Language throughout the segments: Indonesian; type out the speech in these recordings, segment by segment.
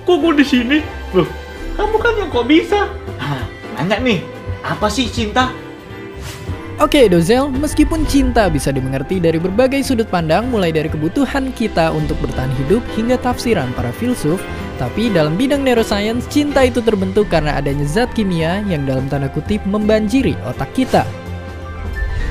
kok gue di sini? Loh, kamu kan yang kok bisa? Nanya nih, apa sih cinta? Oke Dozel, meskipun cinta bisa dimengerti dari berbagai sudut pandang mulai dari kebutuhan kita untuk bertahan hidup hingga tafsiran para filsuf, tapi dalam bidang neuroscience, cinta itu terbentuk karena adanya zat kimia yang dalam tanda kutip membanjiri otak kita.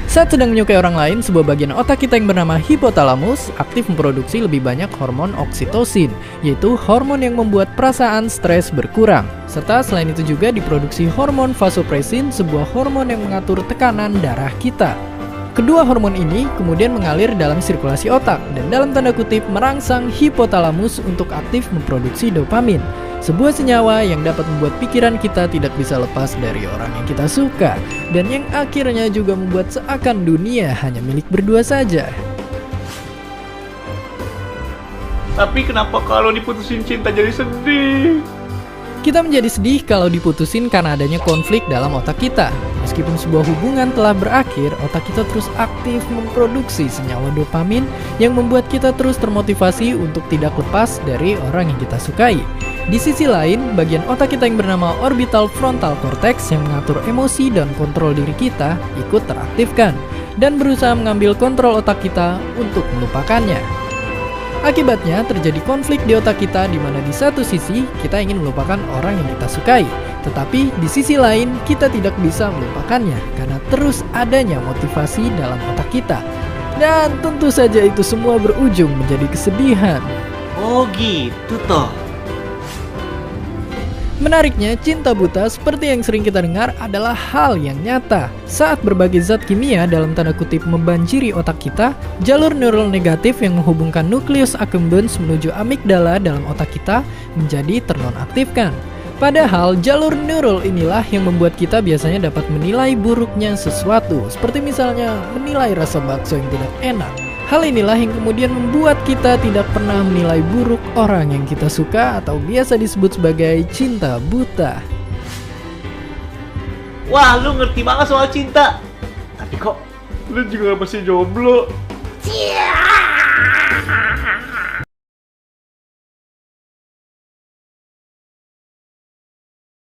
Saat sedang menyukai orang lain, sebuah bagian otak kita yang bernama hipotalamus aktif memproduksi lebih banyak hormon oksitosin, yaitu hormon yang membuat perasaan stres berkurang. Serta selain itu juga diproduksi hormon vasopressin, sebuah hormon yang mengatur tekanan darah kita. Kedua hormon ini kemudian mengalir dalam sirkulasi otak dan dalam tanda kutip merangsang hipotalamus untuk aktif memproduksi dopamin, sebuah senyawa yang dapat membuat pikiran kita tidak bisa lepas dari orang yang kita suka dan yang akhirnya juga membuat seakan dunia hanya milik berdua saja. Tapi kenapa kalau diputusin cinta jadi sedih? Kita menjadi sedih kalau diputusin karena adanya konflik dalam otak kita. Meskipun sebuah hubungan telah berakhir, otak kita terus aktif memproduksi senyawa dopamin yang membuat kita terus termotivasi untuk tidak lepas dari orang yang kita sukai. Di sisi lain, bagian otak kita yang bernama orbital frontal cortex yang mengatur emosi dan kontrol diri kita ikut teraktifkan dan berusaha mengambil kontrol otak kita untuk melupakannya. Akibatnya terjadi konflik di otak kita di mana di satu sisi kita ingin melupakan orang yang kita sukai, tetapi di sisi lain kita tidak bisa melupakannya karena terus adanya motivasi dalam otak kita. Dan tentu saja itu semua berujung menjadi kesedihan. Oh gitu toh. Menariknya, cinta buta seperti yang sering kita dengar adalah hal yang nyata. Saat berbagai zat kimia dalam tanda kutip membanjiri otak kita, jalur neural negatif yang menghubungkan nukleus accumbens menuju amigdala dalam otak kita menjadi ternonaktifkan. Padahal jalur neural inilah yang membuat kita biasanya dapat menilai buruknya sesuatu, seperti misalnya menilai rasa bakso yang tidak enak. Hal inilah yang kemudian membuat kita tidak pernah menilai buruk orang yang kita suka atau biasa disebut sebagai cinta buta. Wah, lu ngerti banget soal cinta. Tapi kok lu juga masih jomblo?